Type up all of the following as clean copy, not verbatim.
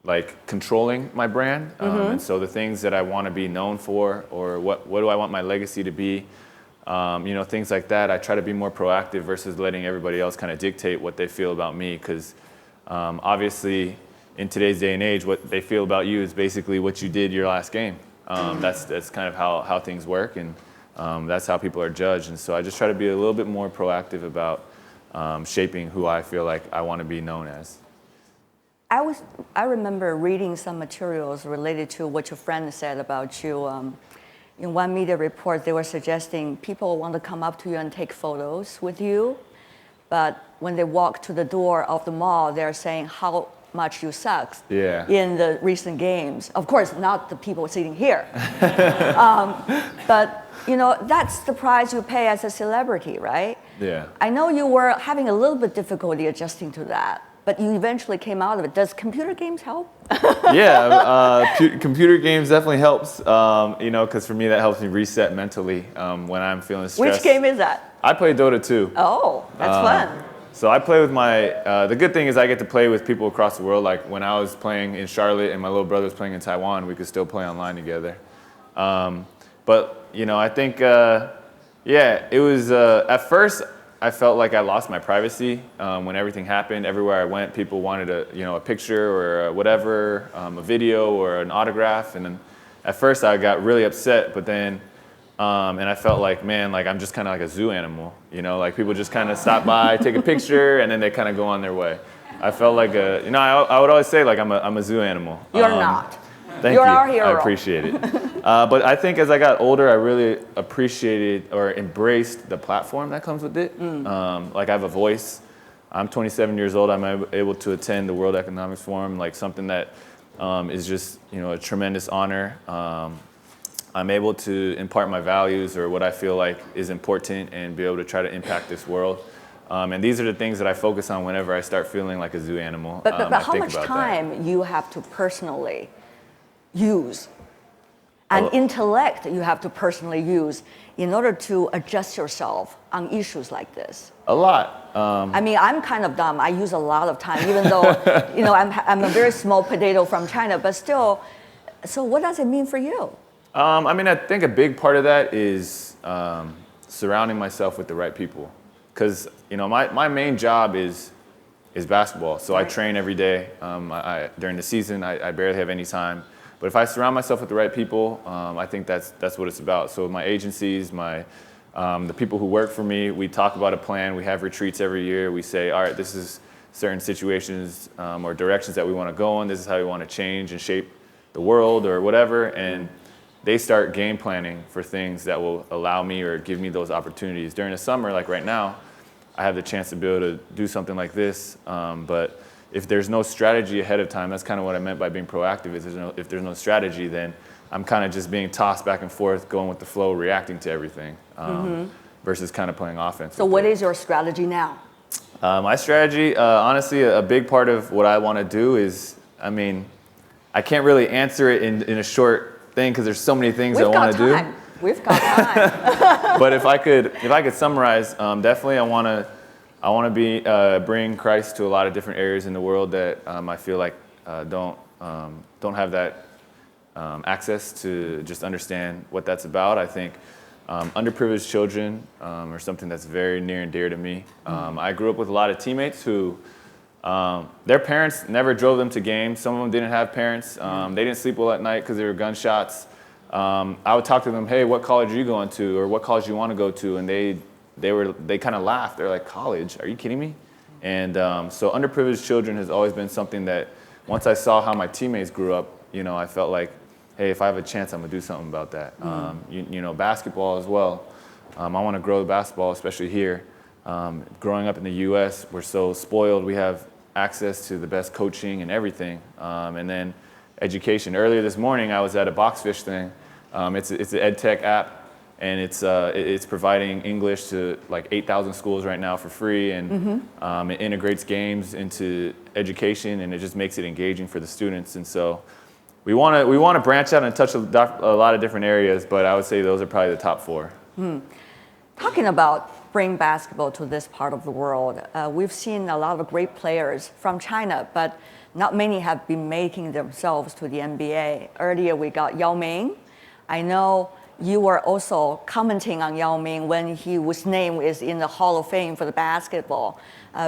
like controlling my brand. And so the things that I want to be known for, or what do I want my legacy to be, things like that. I try to be more proactive versus letting everybody else kind of dictate what they feel about me. Because obviously, in today's day and age, what they feel about you is basically what you did your last game. That's kind of how things work, and that's how people are judged. And so I just try to be a little bit more proactive about shaping who I feel like I want to be known as. I remember reading some materials related to what your friend said about you. In one media report, they were suggesting people want to come up to you and take photos with you, but when they walk to the door of the mall, they're saying how much you sucked in the recent games. Of course, not the people sitting here. But that's the price you pay as a celebrity, right? Yeah. I know you were having a little bit difficulty adjusting to that, but you eventually came out of it. Does computer games help? Computer games definitely helps, because for me that helps me reset mentally when I'm feeling stressed. Which game is that? I play Dota 2. Oh, that's fun. So I play with the good thing is I get to play with people across the world. Like when I was playing in Charlotte and my little brother was playing in Taiwan, we could still play online together. But I think, it was, at first I felt like I lost my privacy when everything happened. Everywhere I went, people wanted a picture or whatever, a video or an autograph. And then at first I got really upset, but then, and I felt like, man, like I'm just kind of like a zoo animal, like people just kind of stop by, take a picture, and then they kind of go on their way. I felt like I would always say like I'm a zoo animal. You're not. Thank You're you. our hero. I appreciate it. But I think as I got older, I really appreciated or embraced the platform that comes with it. Like I have a voice. I'm 27 years old. I'm able to attend the World Economic Forum, like something that is just a tremendous honor. I'm able to impart my values or what I feel like is important and be able to try to impact this world. And these are the things that I focus on whenever I start feeling like a zoo animal. But how much time you have to personally use and intellect you have to personally use in order to adjust yourself on issues like this? A lot. I mean, I'm kind of dumb. I use a lot of time, even though I'm a very small potato from China, but still. So what does it mean for you? I think a big part of that is surrounding myself with the right people. Because, my main job is basketball. So I train every day. During the season, I barely have any time. But if I surround myself with the right people, I think that's what it's about. So my agencies, the people who work for me, we talk about a plan. We have retreats every year. We say, all right, this is certain situations or directions that we want to go in. This is how we want to change and shape the world or whatever. And they start game planning for things that will allow me or give me those opportunities. During the summer, like right now, I have the chance to be able to do something like this. But if there's no strategy ahead of time, that's kind of what I meant by being proactive. If there's no strategy, then I'm kind of just being tossed back and forth, going with the flow, reacting to everything, versus kind of playing offense. So what is your strategy now? My strategy, honestly, a big part of what I want to do is, I can't really answer it in a short thing because there's so many things I want to do. We've got time. But if I could summarize, definitely I want to bring Christ to a lot of different areas in the world that I feel like don't have that access to just understand what that's about. I think underprivileged children are something that's very near and dear to me. I grew up with a lot of teammates who their parents never drove them to games. Some of them didn't have parents. They didn't sleep well at night because there were gunshots. I would talk to them, hey, what college are you going to, or what college do you want to go to? And they kind of laughed. They're like, college? Are you kidding me? And so underprivileged children has always been something that once I saw how my teammates grew up, I felt like, hey, if I have a chance, I'm gonna do something about that. Basketball as well. I want to grow the basketball, especially here. Growing up in the U.S., we're so spoiled. We have access to the best coaching and everything. And then education. Earlier this morning, I was at a Boxfish thing. It's an ed tech app, and it's providing English to like 8,000 schools right now for free, and it integrates games into education, and it just makes it engaging for the students. And so we want to branch out and touch a lot of different areas, but I would say those are probably the top four. Talking about bring basketball to this part of the world, we've seen a lot of great players from China, but not many have been making themselves to the NBA. Earlier, we got Yao Ming. I know you were also commenting on Yao Ming when his name is in the Hall of Fame for the basketball.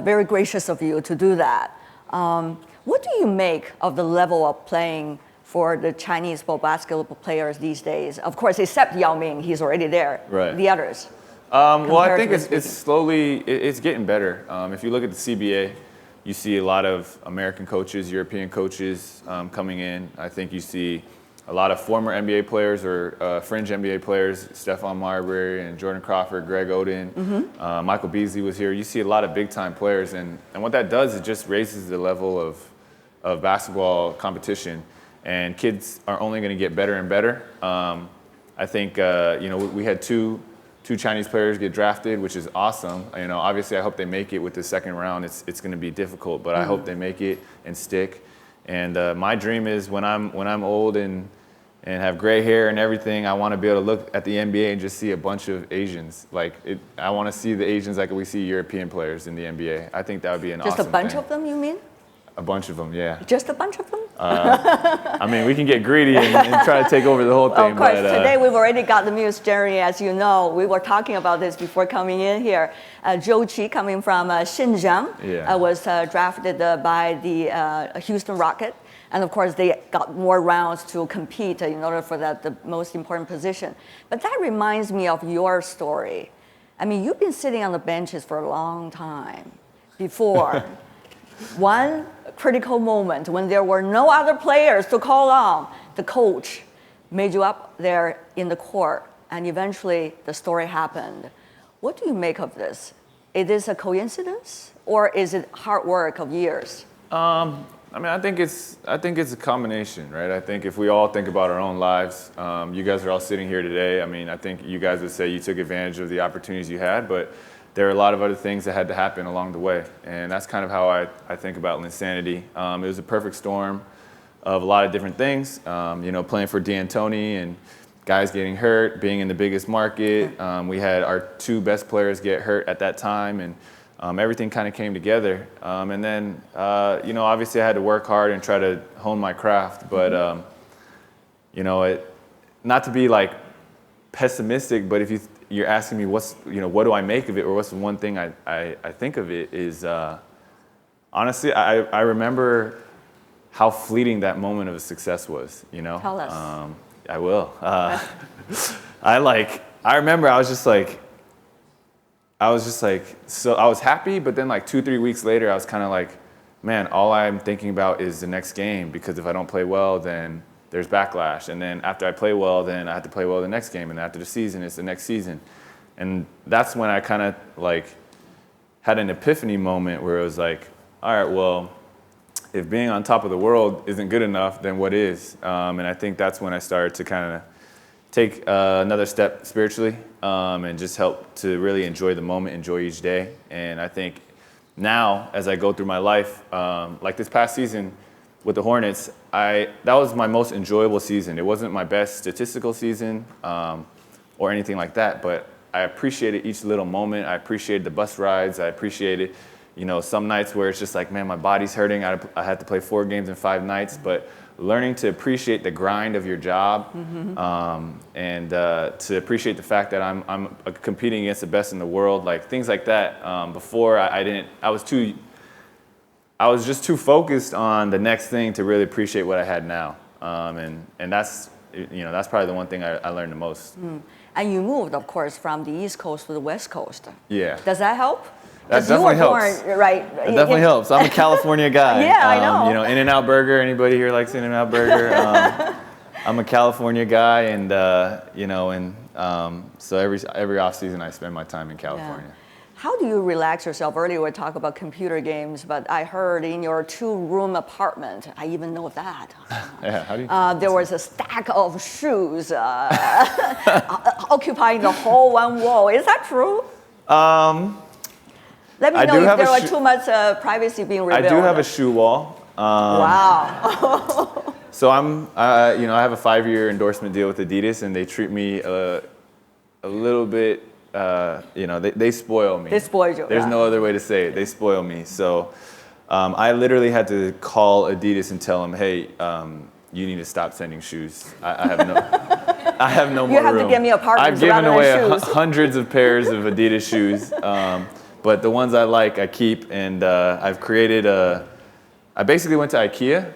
Very gracious of you to do that. What do you make of the level of playing for the Chinese basketball players these days? Of course, except Yao Ming, he's already there. Right. The others. Well, I think it's slowly, it's getting better. If you look at the CBA, you see a lot of American coaches, European coaches coming in. I think you see a lot of former NBA players or fringe NBA players, Stephon Marbury and Jordan Crawford, Greg Oden, Michael Beasley was here. You see a lot of big-time players, and what that does is just raises the level of basketball competition, and kids are only going to get better and better. I think we had two Chinese players get drafted, which is awesome. Obviously, I hope they make it with the second round. It's going to be difficult, but I hope they make it and stick. And my dream is when I'm old and have gray hair and everything, I want to be able to look at the NBA and just see a bunch of Asians. I want to see the Asians like we see European players in the NBA. I think that would be an awesome thing. Just a bunch of them, you mean? A bunch of them, yeah. Just a bunch of them? I mean, we can get greedy and try to take over the whole thing. Of course, today we've already got the news, Jerry, as you know. We were talking about this before coming in here. Zhou Qi, coming from Shandong, was drafted by the Houston Rocket. And of course, they got more rounds to compete in order for the most important position. But that reminds me of your story. I mean, you've been sitting on the benches for a long time before. One critical moment when there were no other players to call on, the coach made you up there in the court, and eventually the story happened. What do you make of this? Is this a coincidence, or is it hard work of years? I think it's a combination, right? I think if we all think about our own lives, you guys are all sitting here today. I mean, I think you guys would say you took advantage of the opportunities you had, but there are a lot of other things that had to happen along the way. And that's kind of how I think about Linsanity. It was a perfect storm of a lot of different things. Playing for D'Antoni and guys getting hurt, being in the biggest market. We had our two best players get hurt at that time, and everything kind of came together. And then, obviously I had to work hard and try to hone my craft. But, not to be like pessimistic, but if you're asking me what do I make of it, or what's the one thing I think of it is, honestly, I remember how fleeting that moment of success was, Tell us. I will. I remember I was just like, so I was happy, but then 2-3 weeks later, I was kind of like, man, all I'm thinking about is the next game, because if I don't play well, then there's backlash. And then after I play well, then I have to play well the next game. And after the season, it's the next season. And that's when I kind of had an epiphany moment where it was like, all right, well, if being on top of the world isn't good enough, then what is? And I think that's when I started to kind of take another step spiritually and just help to really enjoy the moment, enjoy each day. And I think now, as I go through my life, like this past season with the Hornets, that was my most enjoyable season. It wasn't my best statistical season or anything like that, but I appreciated each little moment. I appreciated the bus rides. I appreciated, some nights where it's just like, man, my body's hurting. I had to play 4 games in 5 nights, but learning to appreciate the grind of your job and to appreciate the fact that I'm competing against the best in the world, things like that. Before I was just too focused on the next thing to really appreciate what I had now. And that's probably the one thing I learned the most. And you moved, of course, from the East Coast to the West Coast. Yeah. Does that help? That definitely helps. Right. It definitely helps. I'm a California guy. Yeah, I know. In-N-Out Burger. Anybody here likes In-N-Out Burger? I'm a California guy, and so every off season I spend my time in California. Yeah. How do you relax yourself? Earlier we talked about computer games, but I heard in your 2-room apartment, I even know that. Yeah, how do you? There was a stack of shoes occupying the whole one wall. Is that true? Let me know if there was too much privacy being revealed. I do have a shoe wall. Wow. So I have a 5-year endorsement deal with Adidas, and they treat me a little bit. They spoil me. They spoil you. There's no other way to say it. They spoil me. So I literally had to call Adidas and tell them, hey, you need to stop sending shoes. I have no, I have no more room. You have to give me apartments. I've given away shoes. hundreds of pairs of Adidas shoes, but the ones I like, I keep. And I've created I basically went to IKEA,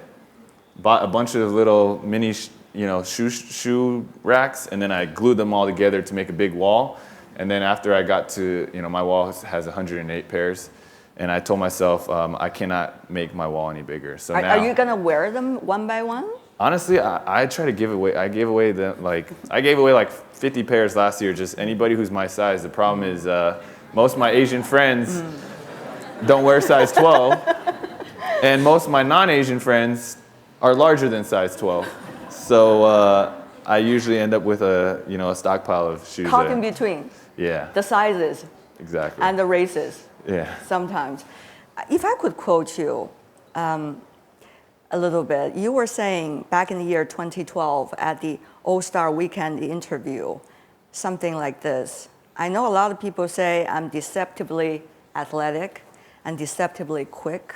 bought a bunch of little mini, shoe racks, and then I glued them all together to make a big wall. And then after I got to, my wall has 108 pairs. And I told myself, I cannot make my wall any bigger. So now, are you gonna wear them one by one? Honestly, I try to give away. I gave away like 50 pairs last year. Just anybody who's my size. The problem is most of my Asian friends don't wear size 12, and most of my non-Asian friends are larger than size 12. So I usually end up with a stockpile of shoes. Caught in between. Yeah. The sizes. Exactly. And the races. Yeah. Sometimes. If I could quote you a little bit, you were saying back in the year 2012 at the All-Star Weekend interview, something like this. I know a lot of people say I'm deceptively athletic and deceptively quick,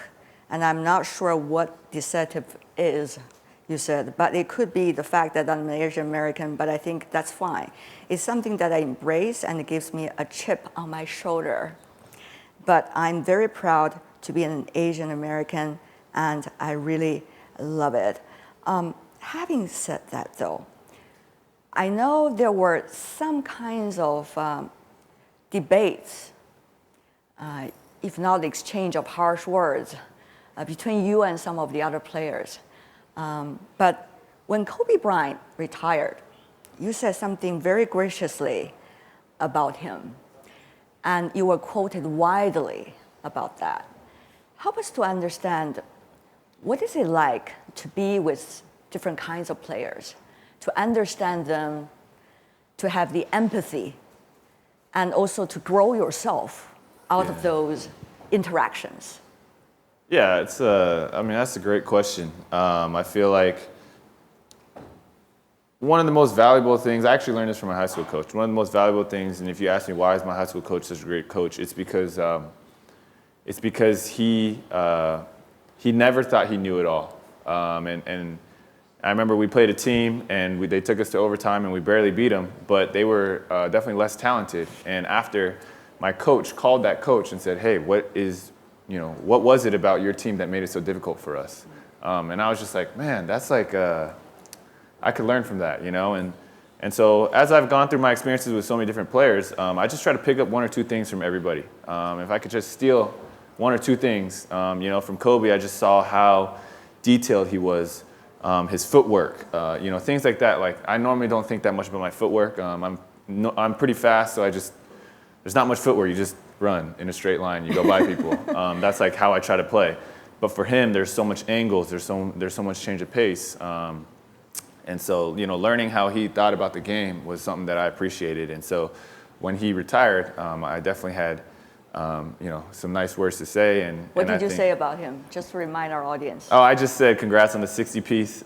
and I'm not sure what deceptive is, you said, but it could be the fact that I'm an Asian American, but I think that's fine. It's something that I embrace, and it gives me a chip on my shoulder. But I'm very proud to be an Asian American, and I really love it. Having said that, though, I know there were some kinds of debates, if not exchange of harsh words, between you and some of the other players. But when Kobe Bryant retired, you said something very graciously about him. And you were quoted widely about that. Help us to understand, what is it like to be with different kinds of players, to understand them, to have the empathy, and also to grow yourself out of those interactions? Yeah, that's a great question. I feel like one of the most valuable things, I actually learned this from my high school coach. One of the most valuable things, and if you ask me why is my high school coach such a great coach, it's because he never thought he knew it all. And I remember we played a team, and they took us to overtime, and we barely beat them, but they were definitely less talented. And after, my coach called that coach and said, hey, what was it about your team that made it so difficult for us? And I was just like, man, that's like, I could learn from that, And so as I've gone through my experiences with so many different players, I just try to pick up one or two things from everybody. If I could just steal one or two things, from Kobe, I just saw how detailed he was, his footwork, things like that. Like, I normally don't think that much about my footwork. I'm pretty fast, so there's not much footwork. You just run in a straight line. You go by people. That's like how I try to play. But for him, there's so much angles. There's so much change of pace. And so, learning how he thought about the game was something that I appreciated. And so when he retired, I definitely had, some nice words to say. What did you say about him, just to remind our audience? Oh, I just said congrats on the 60 piece,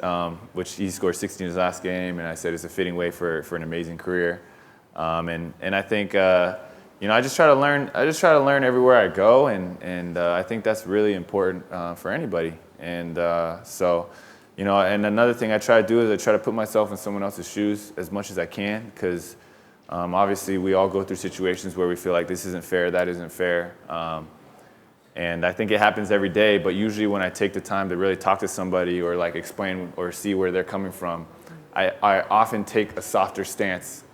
which he scored 60 in his last game. And I said it's a fitting way for an amazing career. And I think, I just try to learn. I just try to learn everywhere I go. And I think that's really important for anybody. And so... and another thing I try to do is I try to put myself in someone else's shoes as much as I can, because obviously we all go through situations where we feel like this isn't fair, that isn't fair. And I think it happens every day, but usually when I take the time to really talk to somebody or like explain or see where they're coming from, I often take a softer stance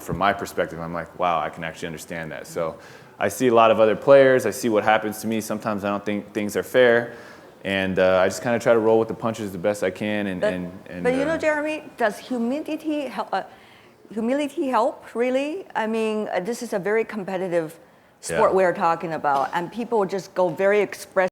from my perspective. I'm like, wow, I can actually understand that. So I see a lot of other players, I see what happens to me. Sometimes I don't think things are fair. And I just kind of try to roll with the punches the best I can. But Jeremy, does humility help, really? I mean, this is a very competitive sport we're talking about, and people just go very expressive.